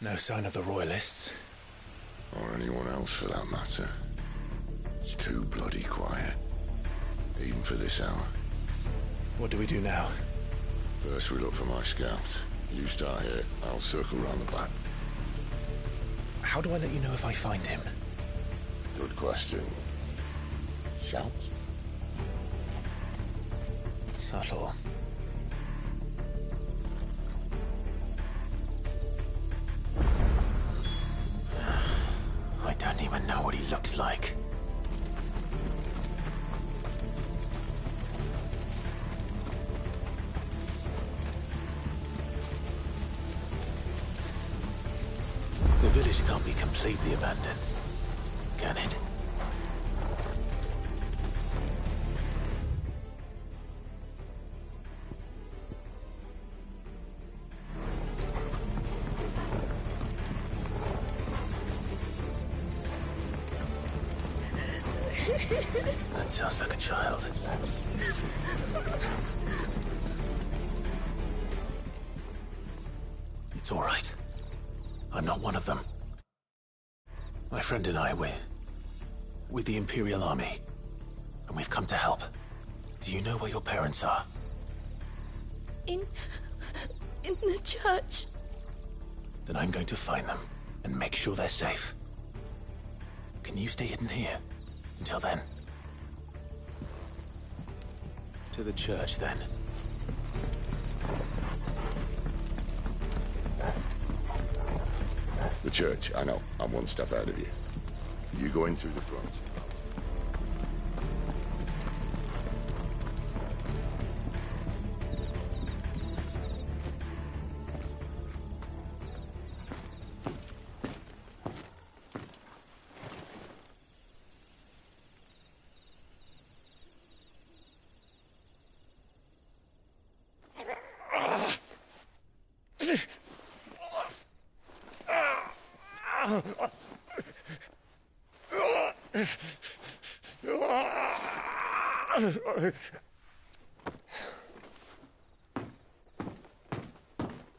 No sign of the Royalists. Or anyone else for that matter. It's too bloody quiet. Even for this hour. What do we do now? First we look for my scouts. You start here, I'll circle round the back. How do I let you know if I find him? Good question. Shout? Subtle. I don't even know what he looks like. The village can't be completely abandoned, can it? That sounds like a child. It's all right. I'm not one of them. My friend and I, we're with the Imperial Army, and we've come to help. Do you know where your parents are? In the church. Then I'm going to find them and make sure they're safe. Can you stay hidden here until then? To the church, then. The church, I know. I'm one step ahead of you. You go in through the front.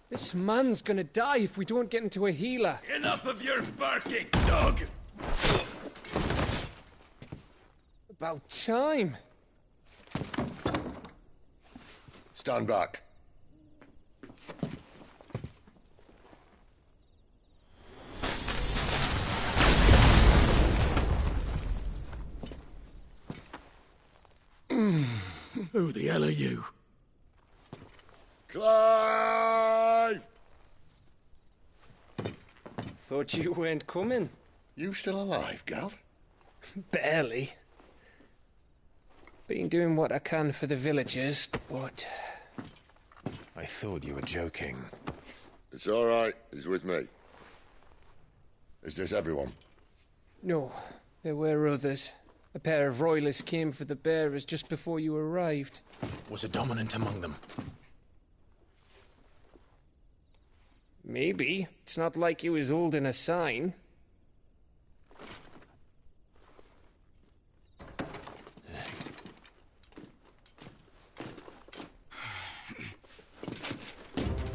This man's gonna die if we don't get into a healer. Enough of your barking, dog! About time. Stand back. Who the hell are you? Clive! Thought you weren't coming. You still alive, Gav? Barely. Been doing what I can for the villagers, but... I thought you were joking. It's all right. He's with me. Is this everyone? No, there were others. A pair of royalists came for the bearers just before you arrived. Was a dominant among them? Maybe. It's not like he was holding a sign.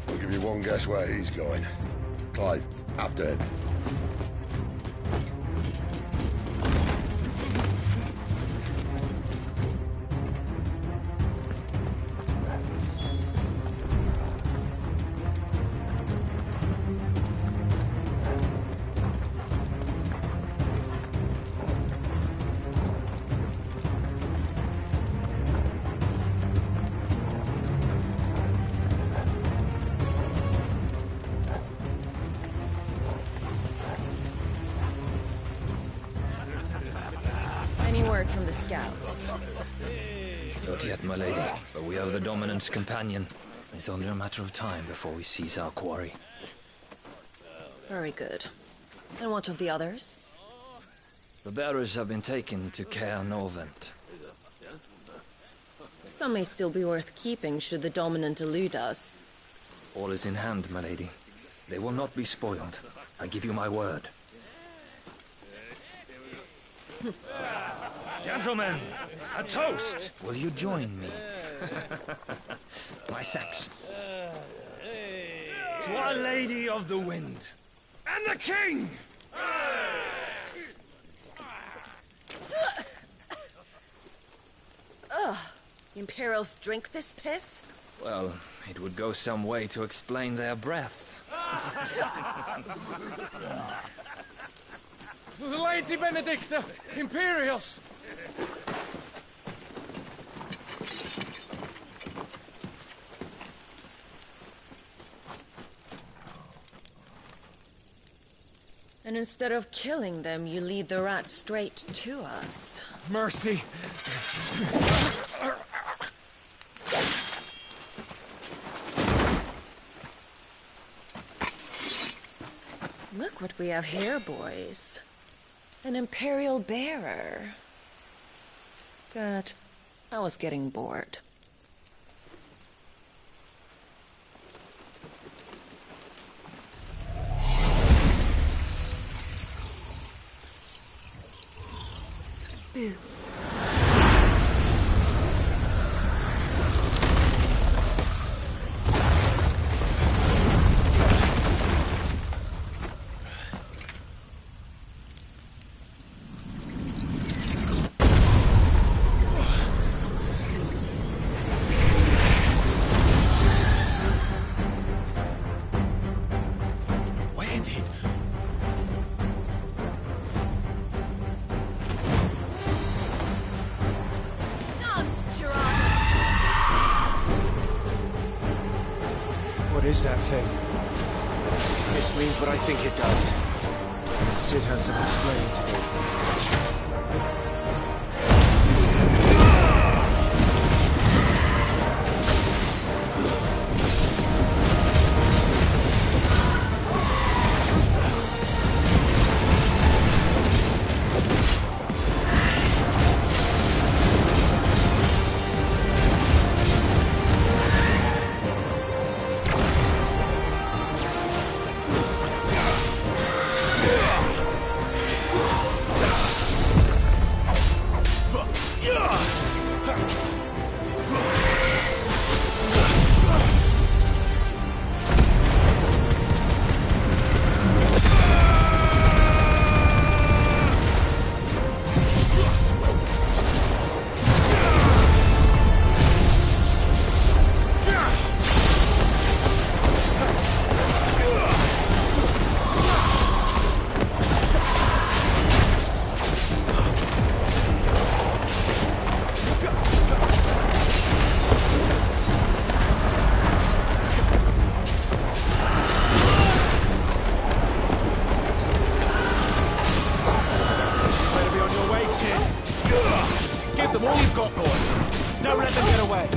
I'll give you one guess where he's going. Clive, after him. Any word from the scouts? Not yet, my lady, but we have the Dominant's companion. It's only a matter of time before we seize our quarry. Very good. And what of the others? The bearers have been taken to Caer Novent. Some may still be worth keeping should the Dominant elude us. All is in hand, my lady. They will not be spoiled. I give you my word. Gentlemen, a toast! Will you join me? My thanks. To Our Lady of the Wind. And the king! Ugh. Imperials drink this piss? Well, it would go some way to explain their breath. Lady Benedicta! Imperials! And instead of killing them, you lead the rats straight to us. Mercy! Look what we have here, boys. An Imperial bearer. Good. I was getting bored. Boo. Where did... Dance, Gerard! What is that thing? This means what I think it does. And Sid has some explaining to do. Give them all you've got, boy. Don't let them get away.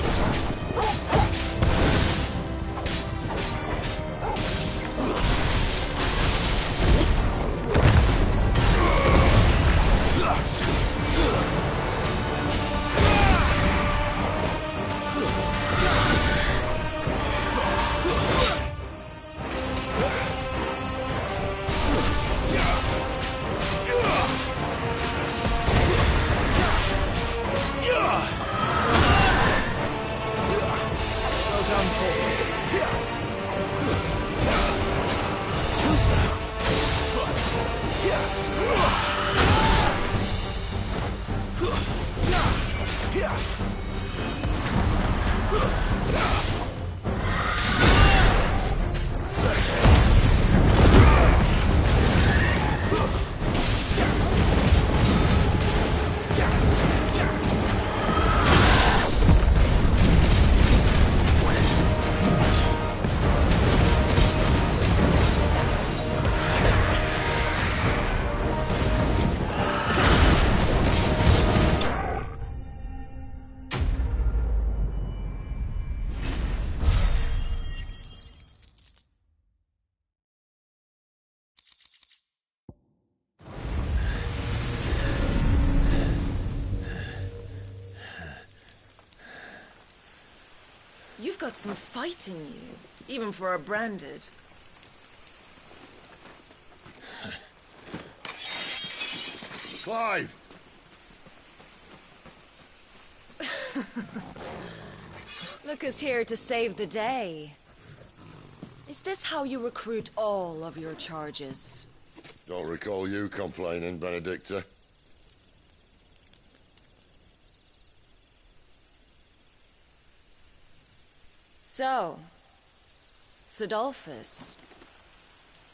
You've got some fight in you, even for a branded. Clive! Look who's here to save the day. Is this how you recruit all of your charges? Don't recall you complaining, Benedicta. So, Cidolfus,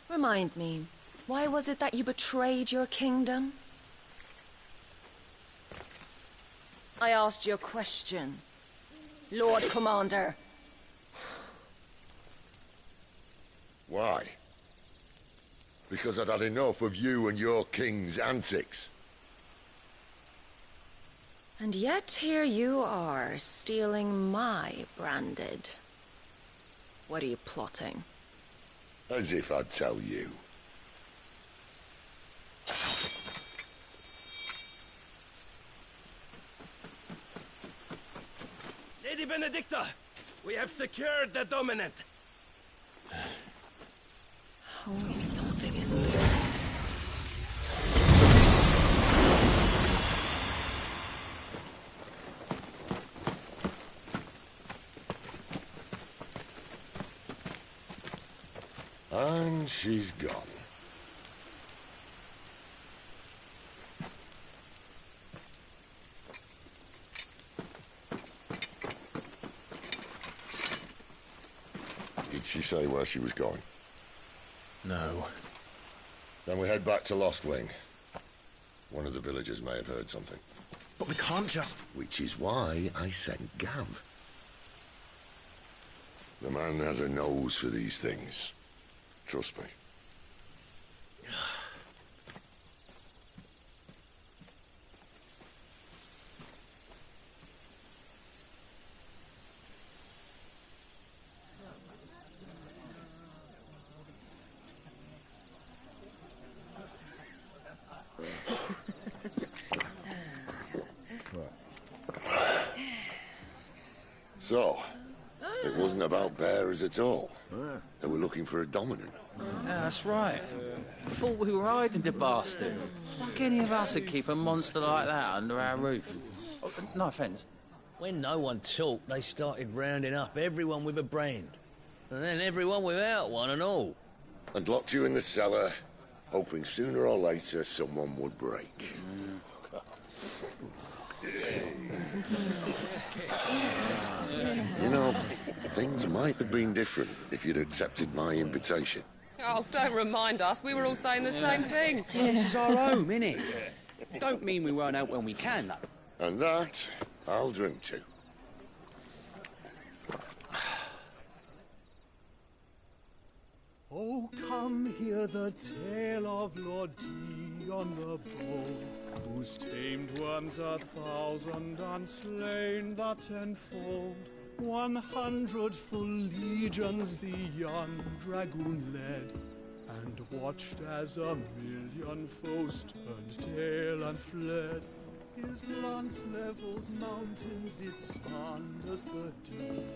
remind me, why was it that you betrayed your kingdom? I asked you a question, Lord Commander. Why? Because I'd had enough of you and your king's antics. And yet here you are, stealing my branded. What are you plotting? As if I'd tell you. Lady Benedicta, we have secured the Dominant. Always something, isn't there? And she's gone. Did she say where she was going? No. Then we head back to Lost Wing. One of the villagers may have heard something. But we can't just... Which is why I sent Gav. The man has a nose for these things. Trust me. So, it wasn't about bearers at all. They were looking for a dominant. Yeah, that's right. Thought we were hiding the bastard. Like any of us would keep a monster like that under our roof. Oh, no offence. When no one talked, they started rounding up everyone with a brand. And then everyone without one and all. And locked you in the cellar, hoping sooner or later someone would break. You know, things might have been different if you'd accepted my invitation. Oh, don't remind us. We were all saying the same thing. This is our home, innit? Don't mean we won't out when we can, though. And that, I'll drink to. Oh, come hear the tale of Lord Dion the Bold, whose tamed worms 1,000 and slain the tenfold. 100 full legions the young dragoon led, and watched as 1,000,000 foes turned tail and fled. His lance levels mountains, it spanned as the deep.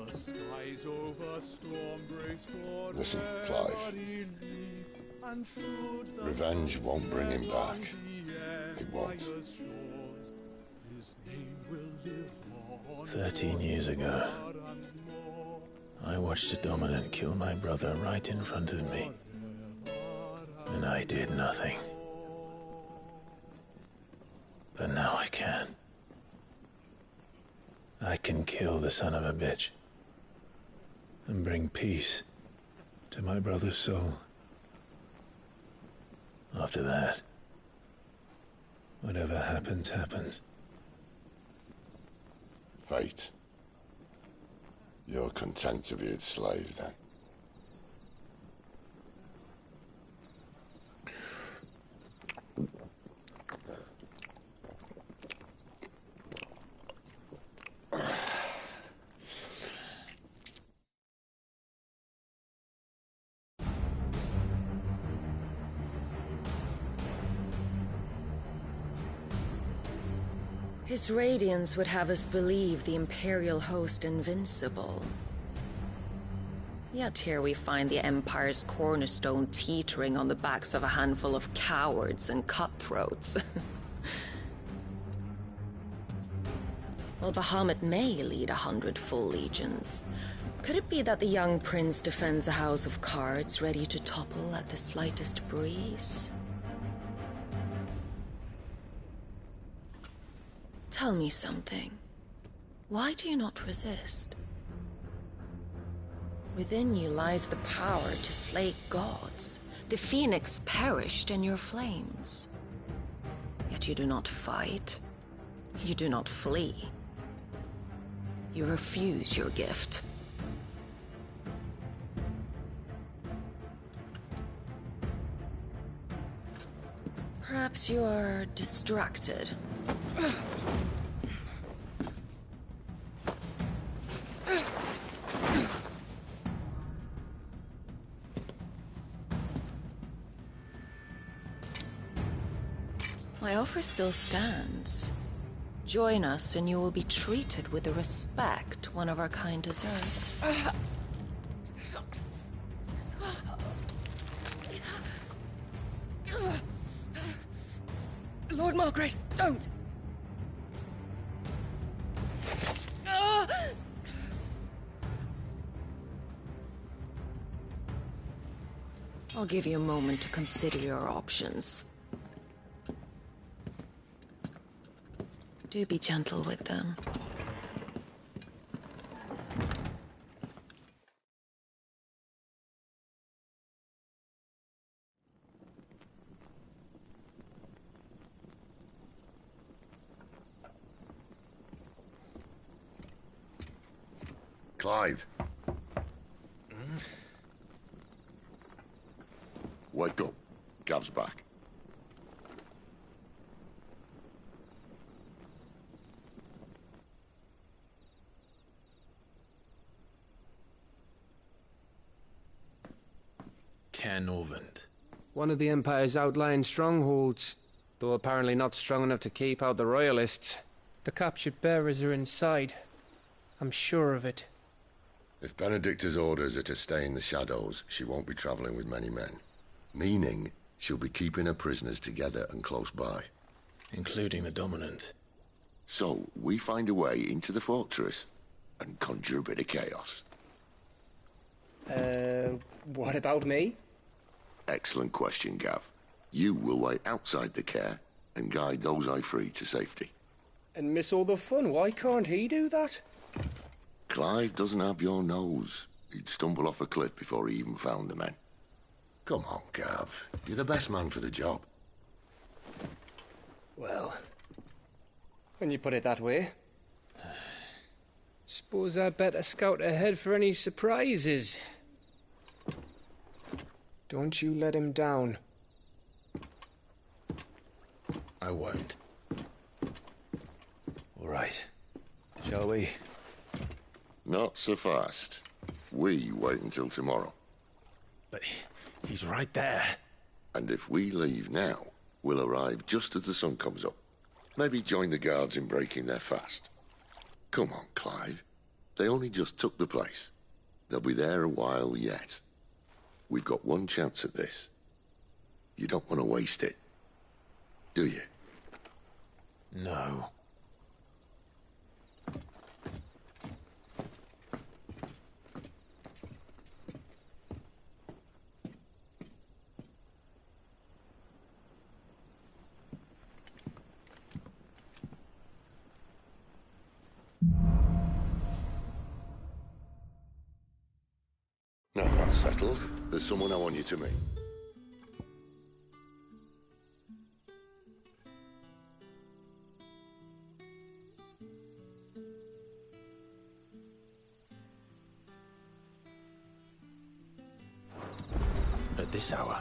The skies over storm breaks for Listen, Clive. Revenge won't bring him back. It won't. 13 years ago, I watched a dominant kill my brother right in front of me. And I did nothing. But now I can. I can kill the son of a bitch. And bring peace to my brother's soul. After that, whatever happens, happens. Fate. You're content to be its slave, then? His radiance would have us believe the Imperial host invincible. Yet here we find the Empire's cornerstone teetering on the backs of a handful of cowards and cutthroats. Well, Bahamut may lead 100 full legions, Could it be that the young prince defends a house of cards ready to topple at the slightest breeze? Tell me something. Why do you not resist? Within you lies the power to slay gods. The phoenix perished in your flames. Yet you do not fight. You do not flee. You refuse your gift. Perhaps you are distracted. My offer still stands. Join us and you will be treated with the respect one of our kind deserves. Lord Margrace, don't! I'll give you a moment to consider your options. Do be gentle with them. Clive. Wake up. Gav's back. Caernarvon. One of the Empire's outlying strongholds, though apparently not strong enough to keep out the Royalists. The captured bearers are inside. I'm sure of it. If Benedicta's orders are to stay in the shadows, she won't be travelling with many men. Meaning, she'll be keeping her prisoners together and close by. Including the Dominant. So, we find a way into the fortress and conjure a bit of chaos. What about me? Excellent question, Gav. You will wait outside the care and guide those I free to safety. And miss all the fun. Why can't he do that? Clive doesn't have your nose. He'd stumble off a cliff before he even found the men. Come on, Gav. You're the best man for the job. Well, when you put it that way. Suppose I'd better scout ahead for any surprises. Don't you let him down. I won't. All right. Shall we? Not so fast. We wait until tomorrow. But he's right there. And if we leave now, we'll arrive just as the sun comes up. Maybe join the guards in breaking their fast. Come on, Clive. They only just took the place. They'll be there a while yet. We've got one chance at this. You don't want to waste it, do you? No. Now that's settled. There's someone I want you to meet. At this hour?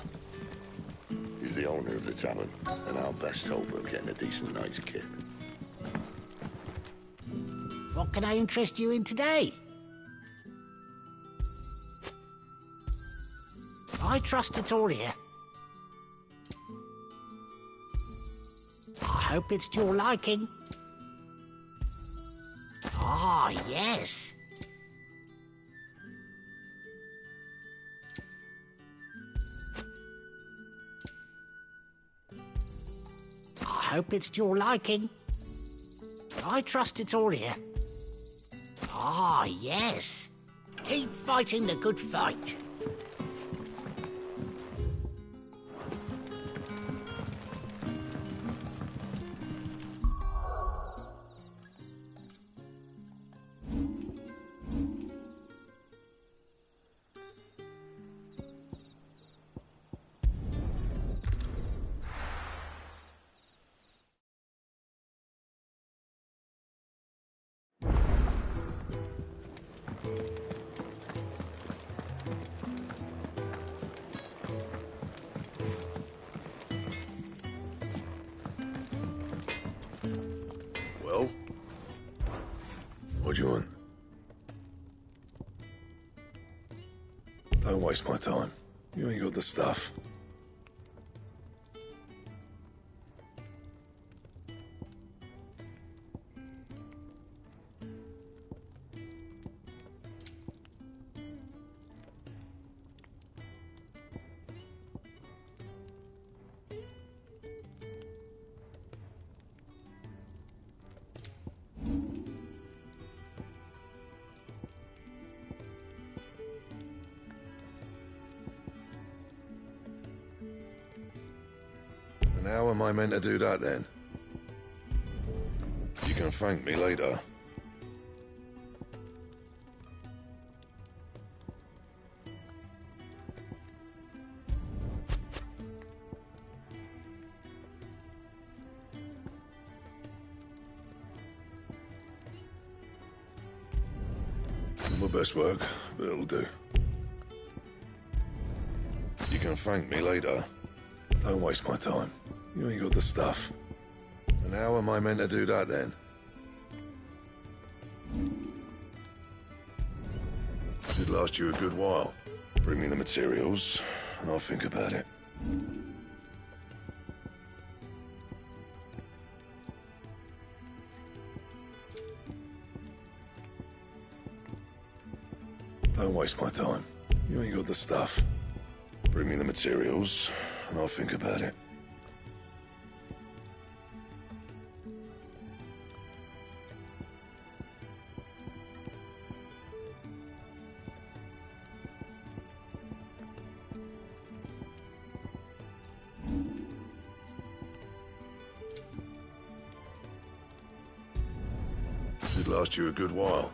He's the owner of the tavern, and our best hope of getting a decent night's kip. What can I interest you in today? I trust it's all here. I hope it's to your liking. Ah, yes. I hope it's to your liking. I trust it's all here. Ah, yes. Keep fighting the good fight. Well? What do you want? Don't waste my time. You ain't got the stuff. And how am I meant to do that then? You can thank me later. My best work, but it'll do. You can thank me later. Don't waste my time. You ain't got the stuff. And how am I meant to do that then? Should last you a good while. Bring me the materials, and I'll think about it. Don't waste my time. You ain't got the stuff. Bring me the materials, and I'll think about it. Should last you a good while.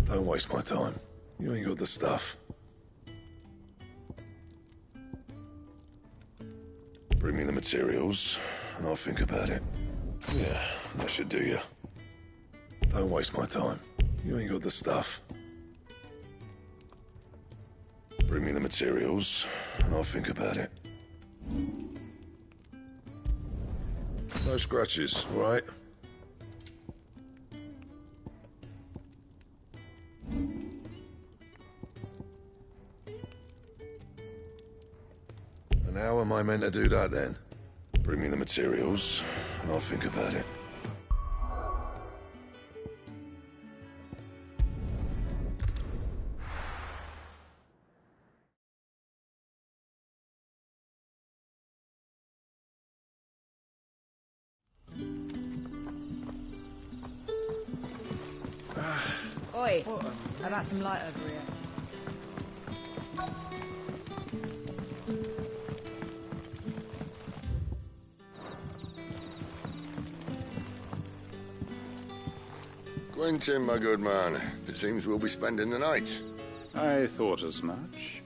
Don't waste my time. You ain't got the stuff. Bring me the materials, and I'll think about it. Yeah, that should do you. Don't waste my time. You ain't got the stuff. Bring me the materials, and I'll think about it. No scratches, all right? And how am I meant to do that then? Bring me the materials, and I'll think about it. Oi, how about some light over here? Quentin, my good man. It seems we'll be spending the night. I thought as much.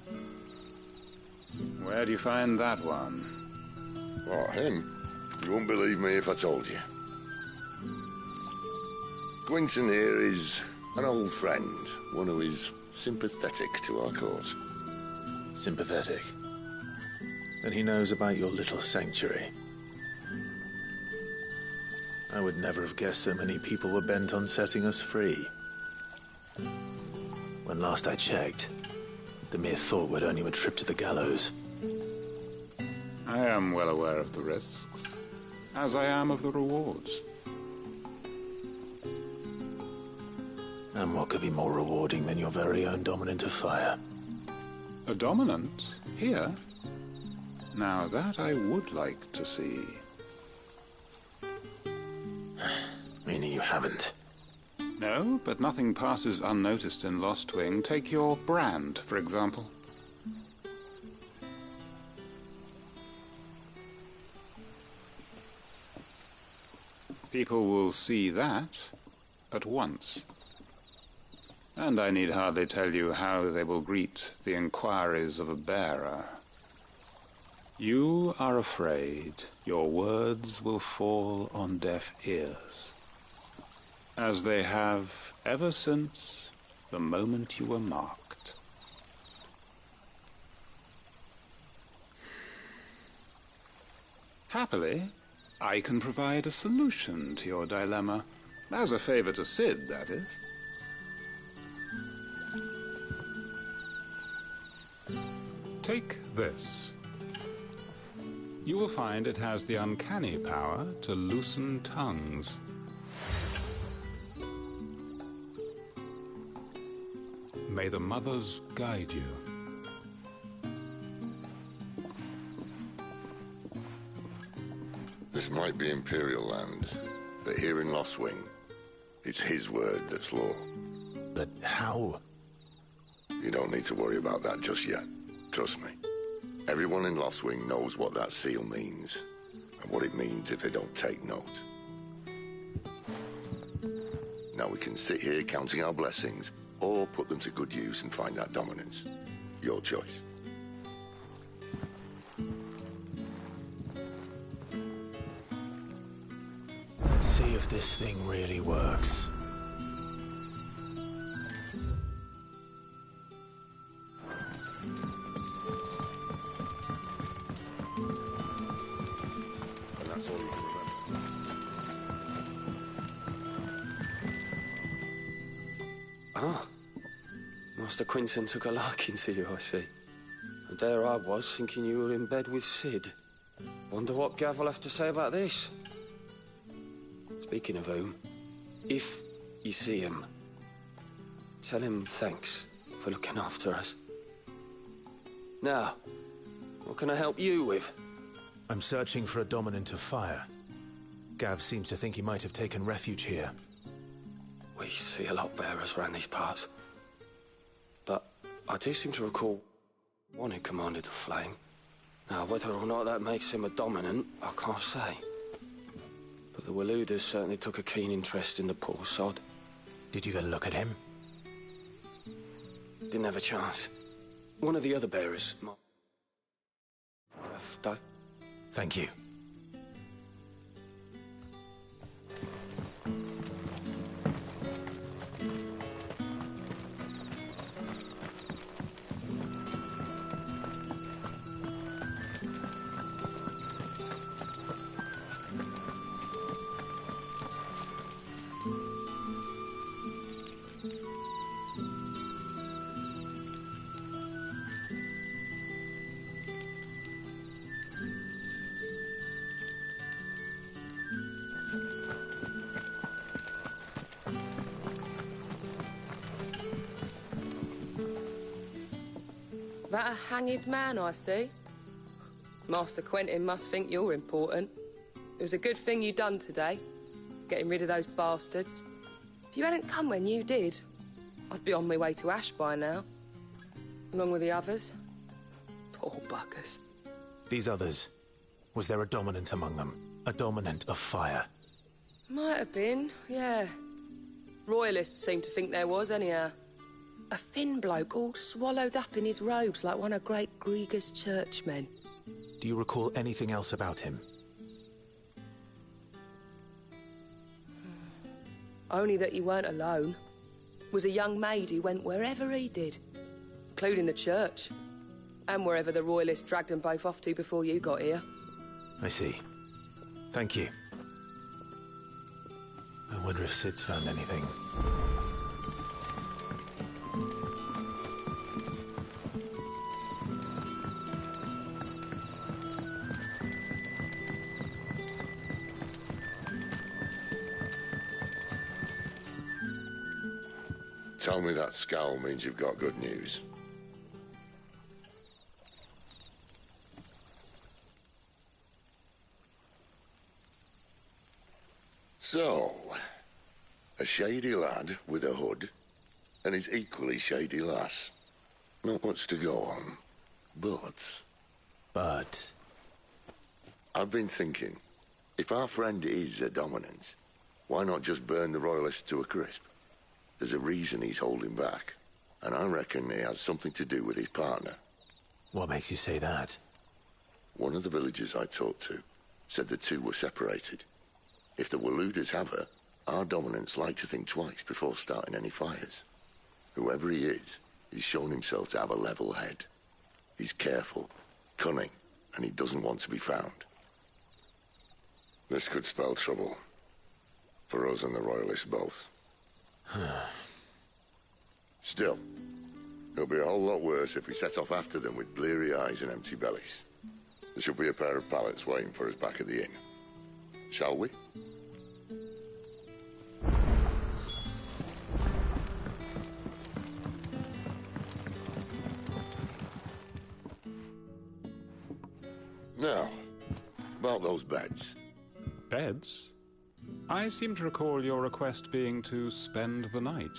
Where do you find that one? What, him? You wouldn't believe me if I told you. Quentin here is an old friend, one who is sympathetic to our cause. Sympathetic? And he knows about your little sanctuary. I would never have guessed so many people were bent on setting us free. When last I checked, the mere thought would earn you a trip to the gallows. I am well aware of the risks, as I am of the rewards. And what could be more rewarding than your very own dominant of fire? A dominant? Here? Now that I would like to see. Meaning you haven't? No, but nothing passes unnoticed in Lostwing. Take your brand, for example. People will see that at once. And I need hardly tell you how they will greet the inquiries of a bearer. You are afraid your words will fall on deaf ears, as they have ever since the moment you were marked. Happily, I can provide a solution to your dilemma. As a favor to Cid, that is. Take this. You will find it has the uncanny power to loosen tongues. May the mothers guide you. This might be Imperial land, but here in Lostwing, it's his word that's law. But how? You don't need to worry about that just yet. Trust me. Everyone in Lostwing knows what that seal means, and what it means if they don't take note. Now we can sit here counting our blessings, or put them to good use and find that dominance. Your choice. Let's see if this thing really works. And that's all you can remember. Ah. Master Quinton took a liking to you, I see. And there I was, thinking you were in bed with Cid. Wonder what Gav will have to say about this. Speaking of whom, if you see him, tell him thanks for looking after us. Now, what can I help you with? I'm searching for a dominant of fire. Gav seems to think he might have taken refuge here. We see a lot bearers around these parts. But I do seem to recall one who commanded the flame. Now, whether or not that makes him a dominant, I can't say. But the Waluders certainly took a keen interest in the poor sod. Did you get a look at him? Didn't have a chance. One of the other bearers might have done. Thank you. That a hanged man, I see. Master Quentin must think you're important. It was a good thing you done today, getting rid of those bastards. If you hadn't come when you did, I'd be on my way to Ash by now, along with the others. Poor buggers. These others, was there a dominant among them? A dominant of fire? Might have been, yeah. Royalists seem to think there was, anyhow. A thin bloke all swallowed up in his robes like one of Great Grieger's churchmen. Do you recall anything else about him? Only that he weren't alone. Was a young maid who went wherever he did, including the church, and wherever the Royalists dragged them both off to before you got here. I see. Thank you. I wonder if Cid's found anything. Tell me that scowl means you've got good news. So, a shady lad with a hood, and his equally shady lass. Not much to go on, but... I've been thinking, if our friend is a dominant, why not just burn the Royalists to a crisp? There's a reason he's holding back, and I reckon he has something to do with his partner. What makes you say that? One of the villagers I talked to said the two were separated. If the Waluders have her, our dominants like to think twice before starting any fires. Whoever he is, he's shown himself to have a level head. He's careful, cunning, and he doesn't want to be found. This could spell trouble. For us and the Royalists both. Still, it'll be a whole lot worse if we set off after them with bleary eyes and empty bellies. There should be a pair of pallets waiting for us back at the inn. Shall we? Now, about those beds. Beds? I seem to recall your request being to spend the night.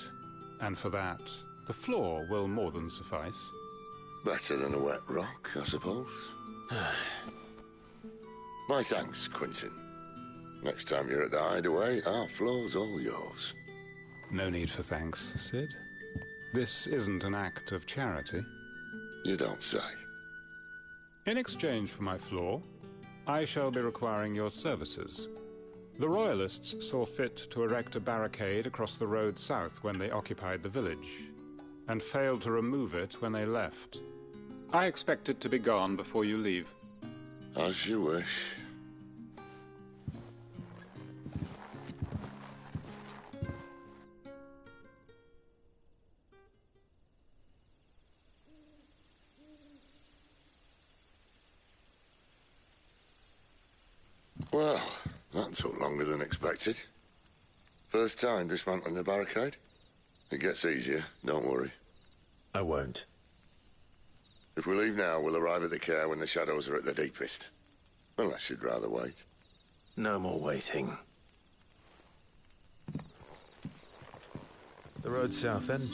And for that, the floor will more than suffice. Better than a wet rock, I suppose. My thanks, Quentin. Next time you're at the Hideaway, our floor's all yours. No need for thanks, Sid. This isn't an act of charity. You don't say. In exchange for my floor, I shall be requiring your services. The Royalists saw fit to erect a barricade across the road south when they occupied the village, and failed to remove it when they left. I expect it to be gone before you leave. As you wish. Well, that took longer than expected. First time dismantling a barricade? It gets easier, don't worry. I won't. If we leave now, we'll arrive at the Care when the shadows are at their deepest. Unless you'd rather wait. No more waiting. The road south, then?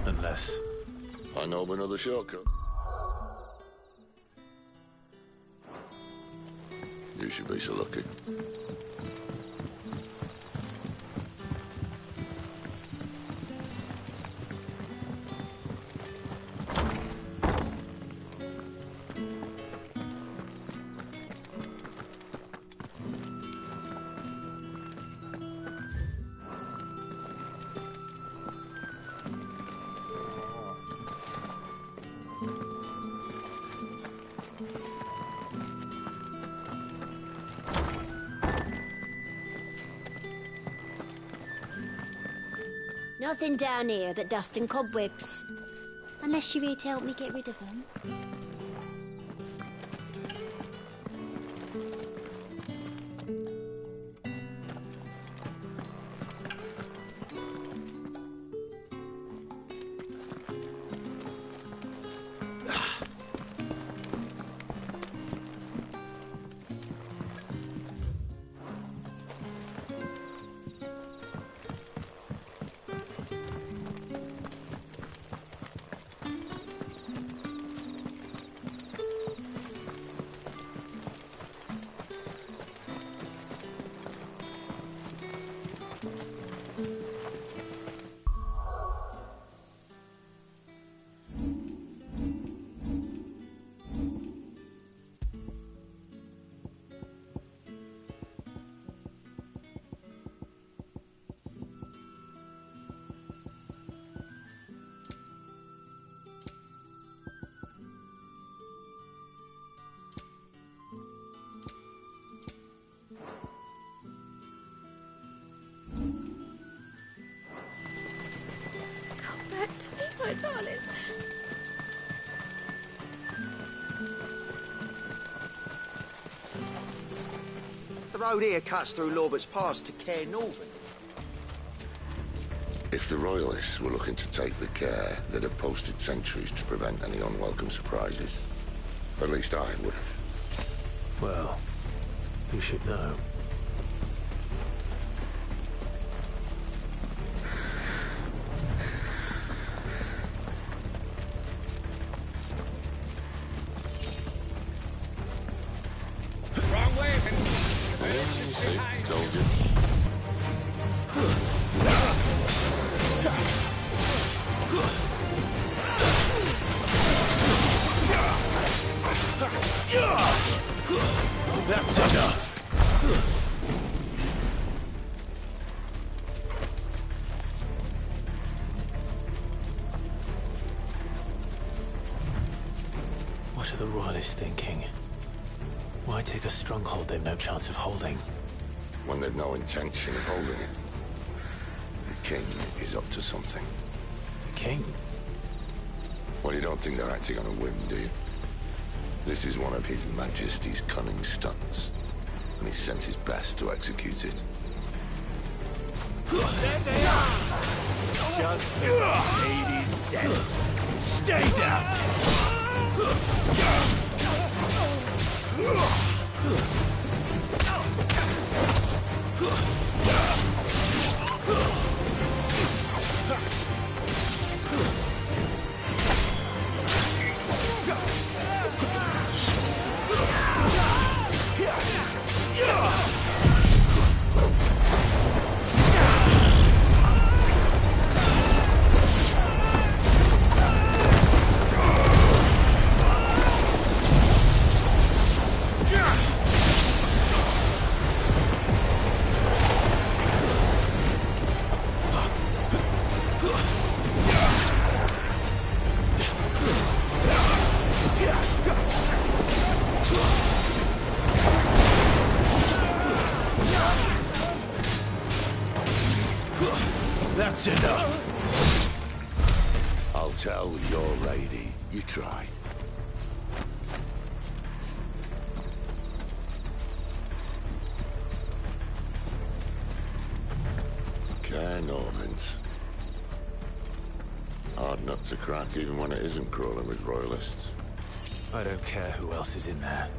Unless... I know of another shortcut. You should be so lucky. Nothing down here but dust and cobwebs. Unless you're here to help me get rid of them. My darling. The road here cuts through Lorbert's Pass to Care Northern. If the Royalists were looking to take the care, they'd have posted sentries to prevent any unwelcome surprises. At least I would have. Well, you should know. Wrong way, man. Told you. That's enough. What are the Royalists thinking? Why take a stronghold they've no chance of holding? When they've no intention of holding it. The king is up to something. The king? Well, you don't think they're acting on a whim, do you? This is one of His Majesty's cunning stunts, and he sent his best to execute it. There they are! Just as the lady said. Stay down! That's enough. I'll tell your lady. You try. Caer Norvins. Hard nut to crack even when it isn't crawling with Royalists. I don't care who else is in there.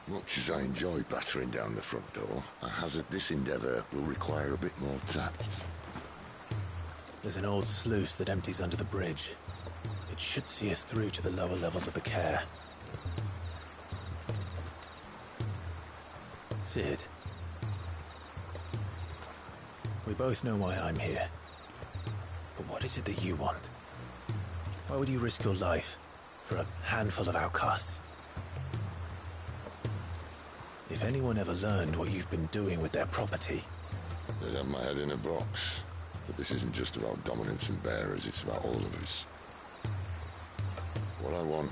Much as I enjoy battering down the front door, I hazard this endeavour will require a bit more tact. There's an old sluice that empties under the bridge. It should see us through to the lower levels of the Caer. Cid. We both know why I'm here. But what is it that you want? Why would you risk your life for a handful of outcasts? If anyone ever learned what you've been doing with their property... They'd have my head in a box. But this isn't just about dominance and bearers, it's about all of us. What I want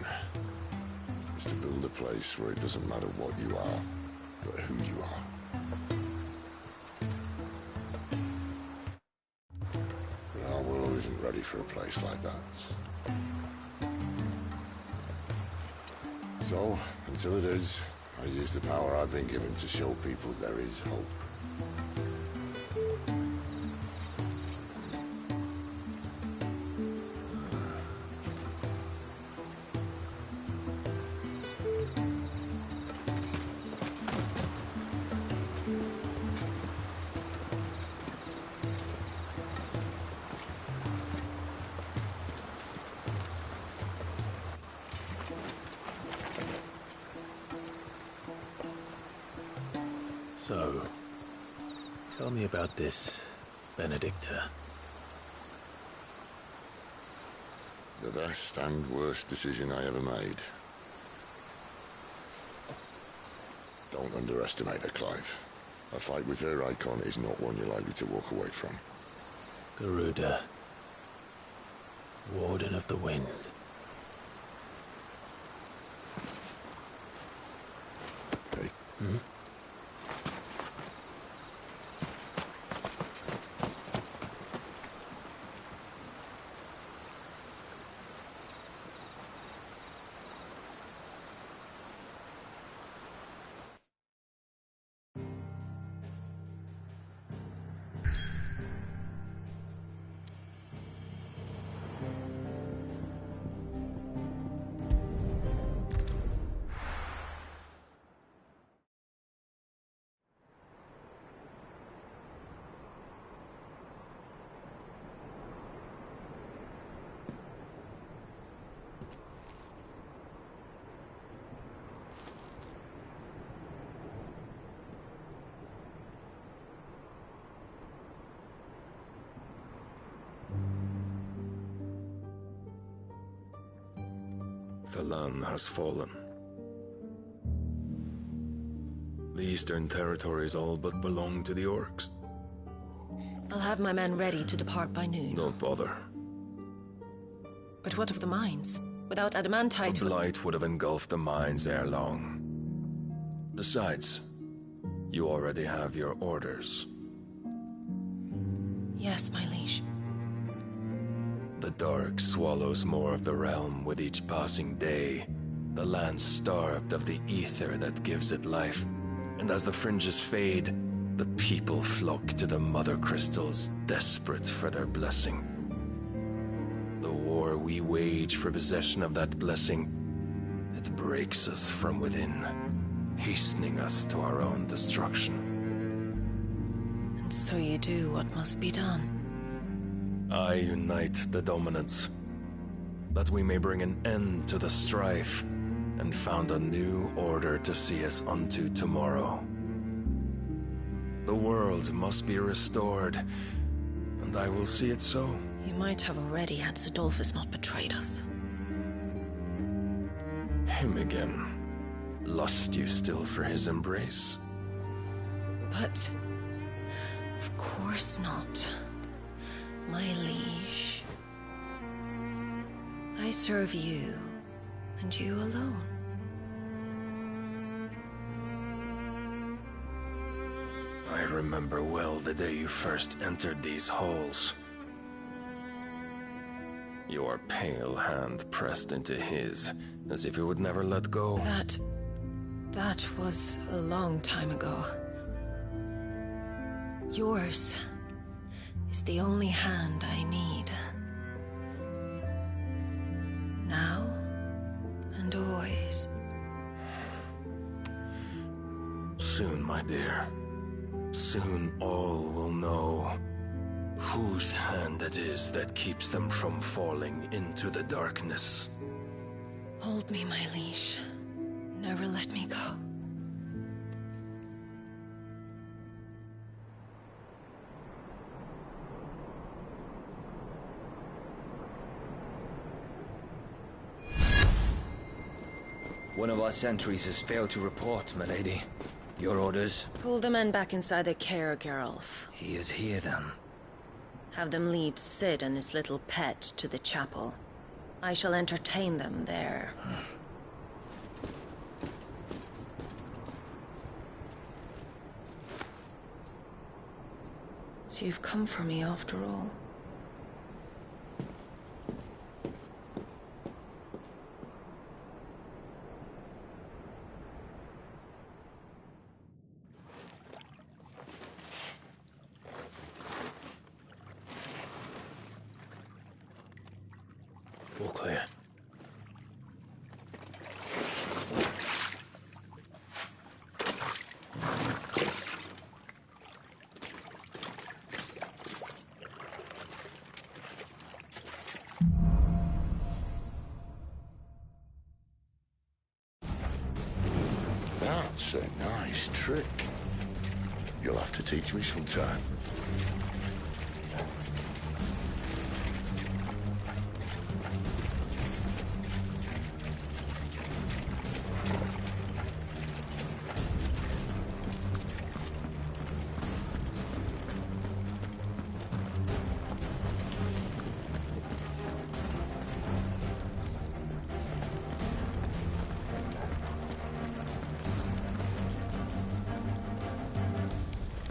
is to build a place where it doesn't matter what you are, but who you are. But our world isn't ready for a place like that. So, until it is, I use the power I've been given to show people there is hope. So, tell me about this Benedicta. The best and worst decision I ever made. Don't underestimate her, Clive. A fight with her icon is not one you're likely to walk away from. Garuda. Warden of the Wind. Hey. Hmm? Thalan has fallen. The Eastern Territories all but belong to the Orcs. I'll have my men ready to depart by noon. Don't bother. But what of the mines? Without adamantite... The Blight would have engulfed the mines ere long. Besides, you already have your orders. Yes, my liege. The dark swallows more of the realm with each passing day. The land starved of the ether that gives it life. And as the fringes fade, the people flock to the mother crystals, desperate for their blessing. The war we wage for possession of that blessing, it breaks us from within, hastening us to our own destruction. And so you do what must be done. I unite the dominants, that we may bring an end to the strife, and found a new order to see us unto tomorrow. The world must be restored, and I will see it so. You might have already had Sidolphus not betrayed us. Him again. Lust you still for his embrace? But... of course not. My liege. I serve you, and you alone. I remember well the day you first entered these halls. Your pale hand pressed into his, as if it would never let go. That was a long time ago. Yours is the only hand I need. Now and always. Soon, my dear. Soon all will know whose hand it is that keeps them from falling into the darkness. Hold me, my liege. Never let me go. One of our sentries has failed to report, milady. Your orders? Pull the men back inside their care, Geralf. He is here, then. Have them lead Sid and his little pet to the chapel. I shall entertain them there. So you've come for me after all. All clear. That's a nice trick. You'll have to teach me sometime.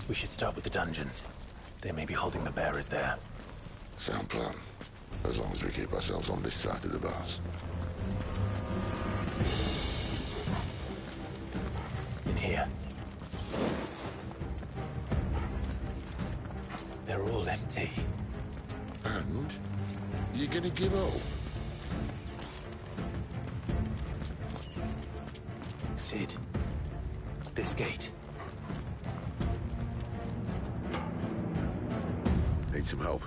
We should start with the dungeons. They may be holding the bearers there. Sound plan. As long as we keep ourselves on this side of the bars. In here. They're all empty. And? You gonna give up? Sid. This gate. Need some help.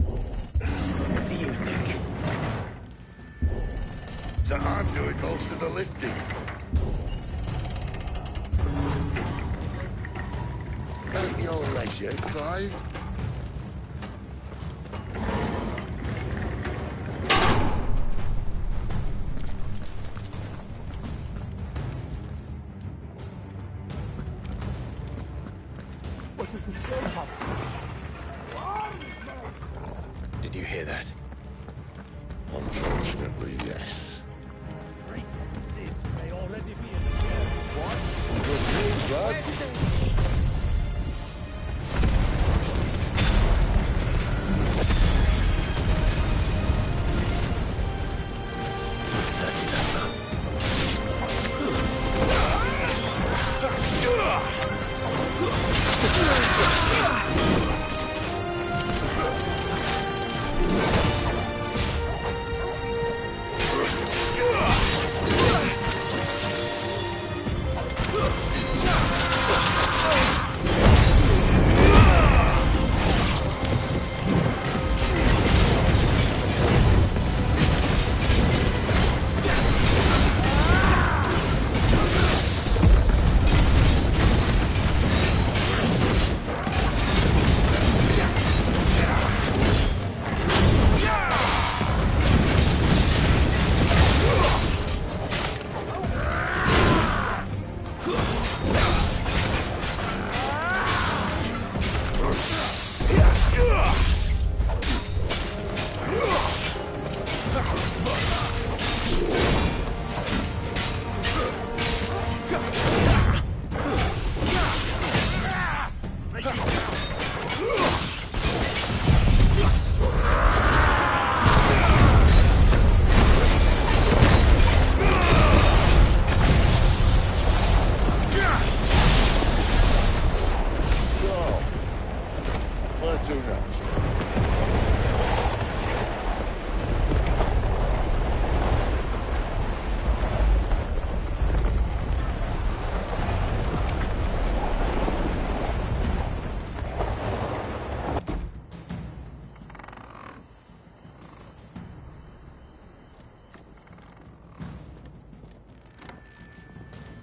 What do you think? That I'm doing most of the lifting. At your leisure, Clive. Did you hear that? Unfortunately, yes. May already be in the air. What? Good news, lad.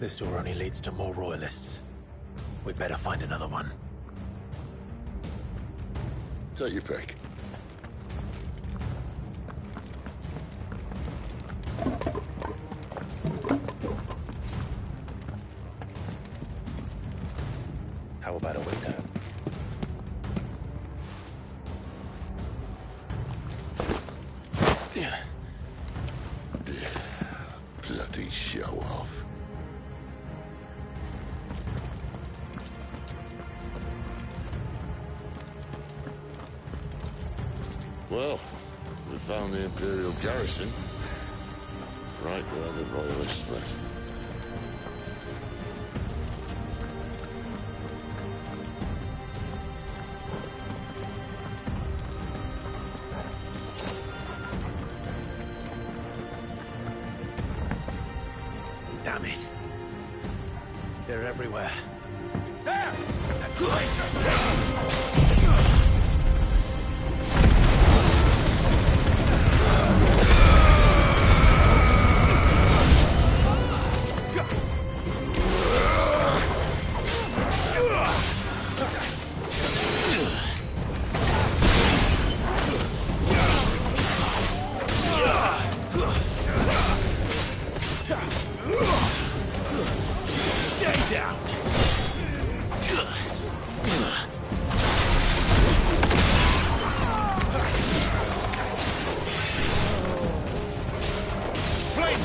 This door only leads to more royalists. We'd better find another one. Take your pick. How about a window? Bloody show off. Well, we found the Imperial garrison. Right where the Royalists left. Damn it. They're everywhere. There!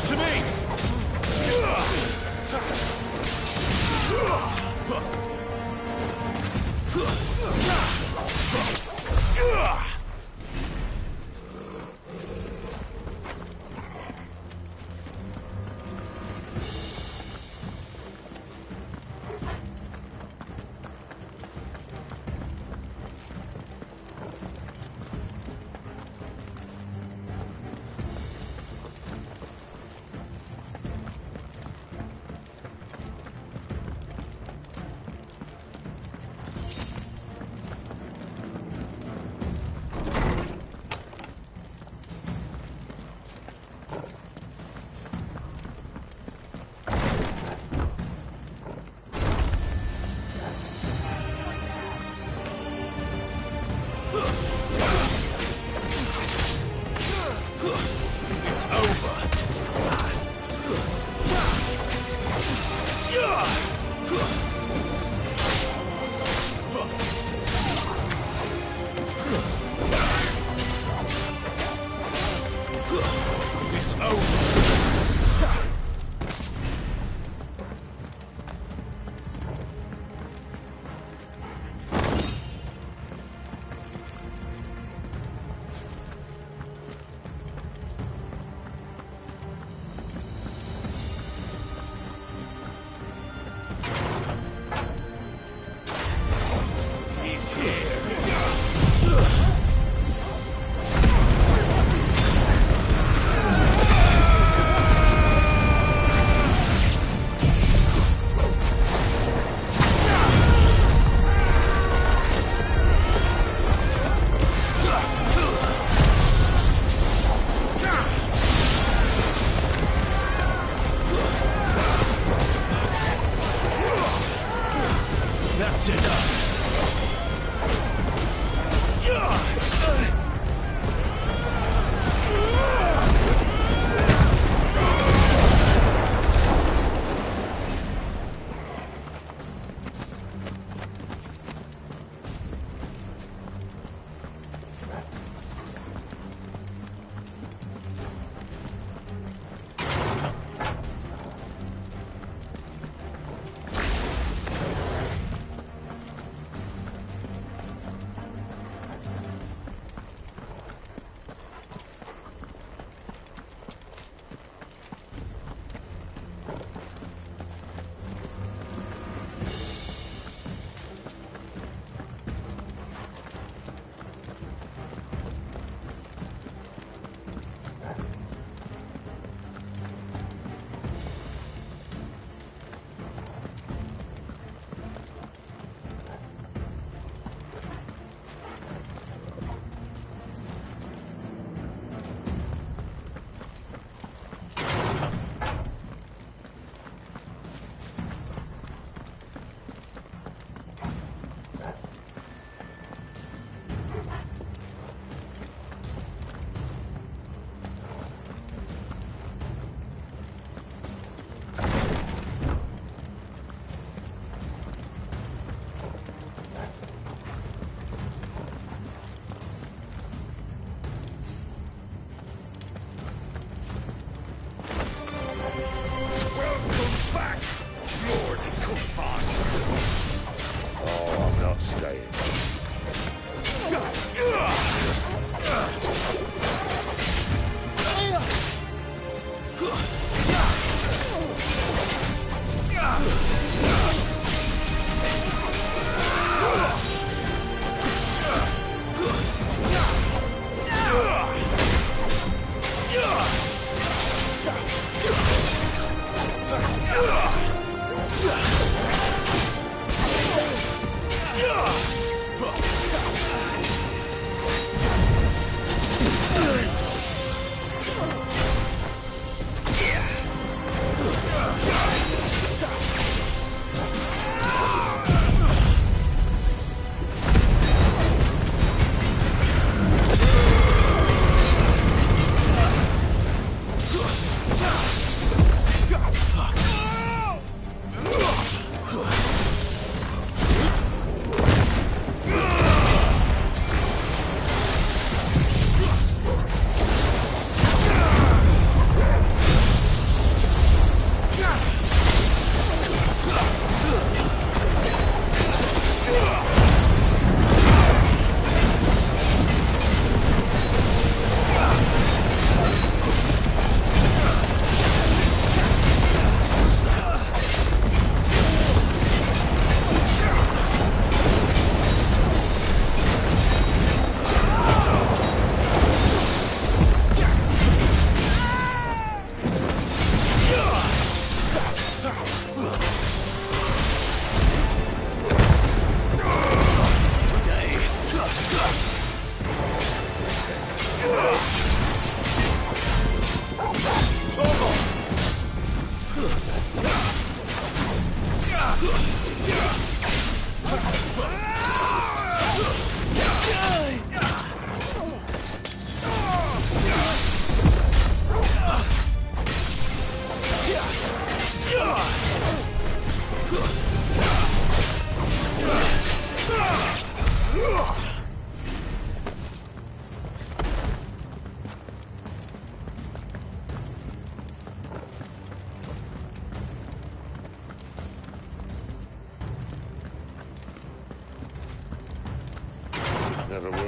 to me!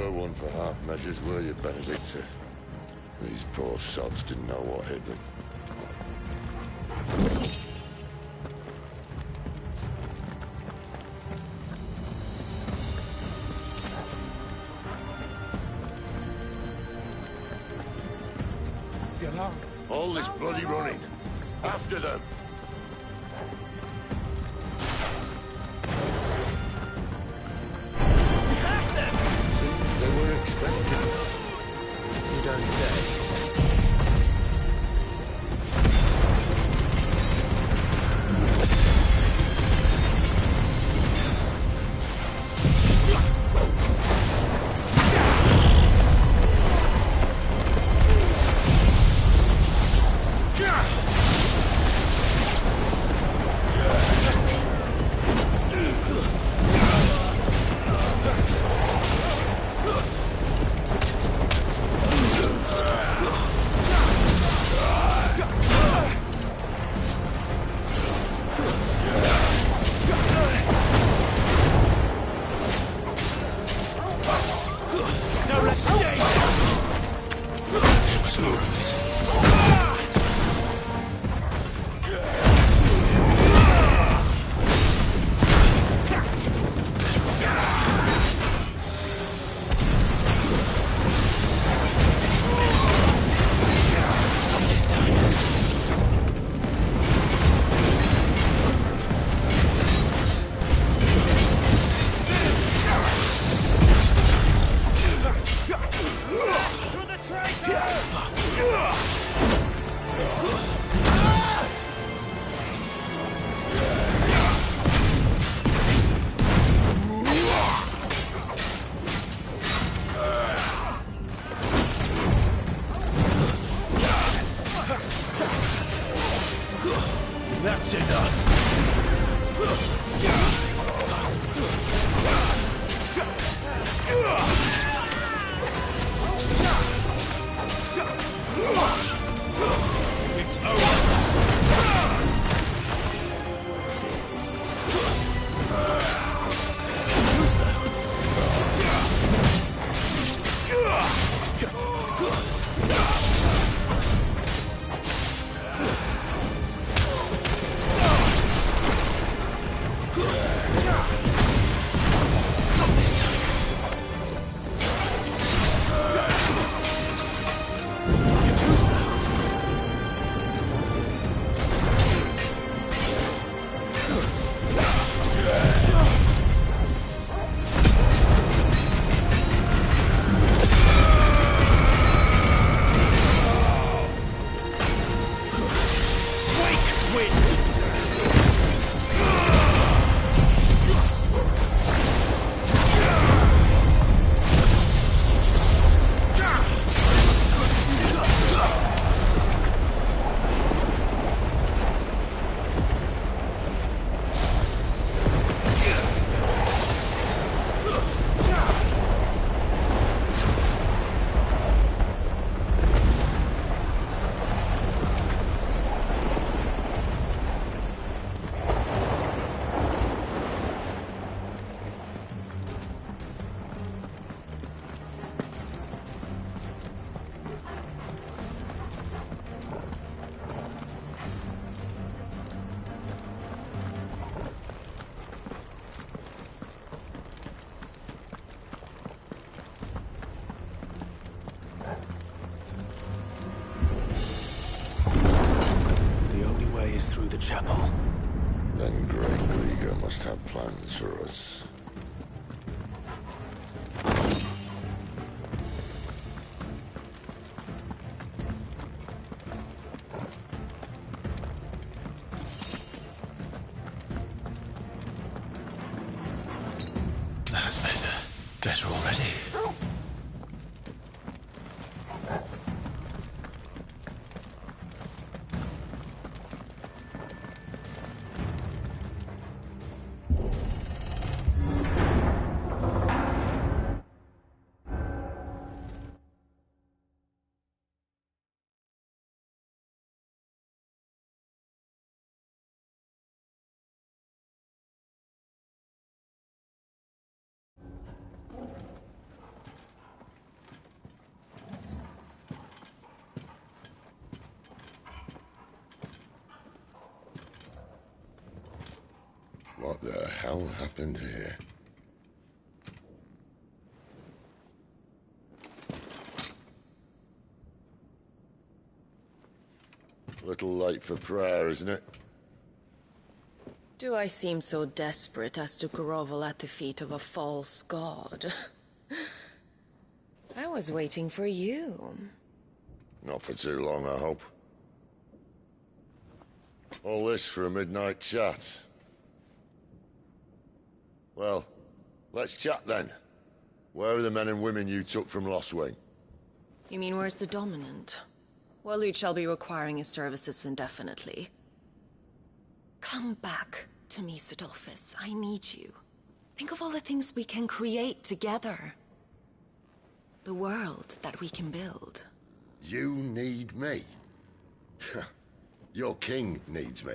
were one for half measures, were you, Benedicta? These poor sods didn't know what hit them. Get out. All this bloody running. After them. Seems they were expecting. You don't say. That's enough. It's over. Through the chapel. Then Grey Krieger must have plans for us. That's better. Better already. hell happened here? Little late for prayer, isn't it? Do I seem so desperate as to grovel at the feet of a false god? I was waiting for you. Not for too long, I hope. All this for a midnight chat. Well, let's chat then. Where are the men and women you took from Lostwing? You mean where's the Dominant? Waleed shall be requiring his services indefinitely. Come back to me, Sidolphus. I need you. Think of all the things we can create together. The world that we can build. You need me? Your king needs me.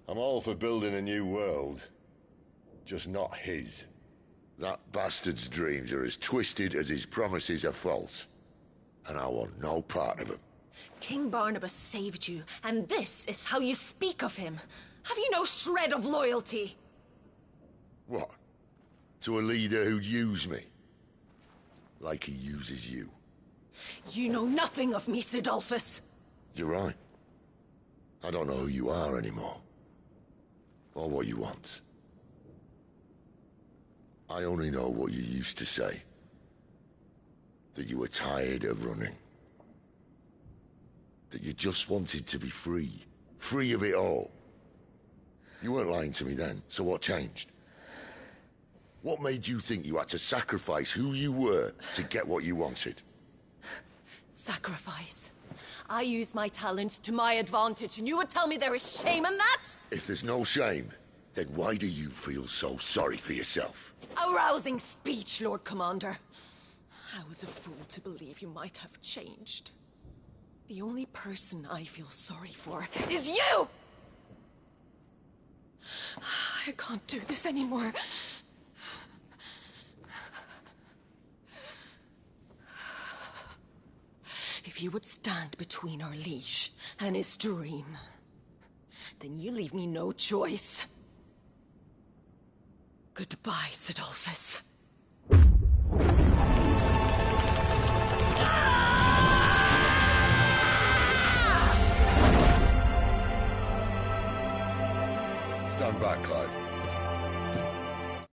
I'm all for building a new world. Just not his. That bastard's dreams are as twisted as his promises are false. And I want no part of them. King Barnabas saved you, and this is how you speak of him. Have you no shred of loyalty? What? To a leader who'd use me? Like he uses you? You know nothing of me, Sidolphus. You're right. I don't know who you are anymore. Or what you want. I only know what you used to say. That you were tired of running. That you just wanted to be free. Free of it all. You weren't lying to me then, so what changed? What made you think you had to sacrifice who you were to get what you wanted? Sacrifice? I use my talents to my advantage, and you would tell me there is shame in that? If there's no shame, then why do you feel so sorry for yourself? A rousing speech, Lord Commander. I was a fool to believe you might have changed. The only person I feel sorry for is you! I can't do this anymore. If you would stand between our liege and his dream, then you leave me no choice. Goodbye, Sidolphus. Stand back, Clive.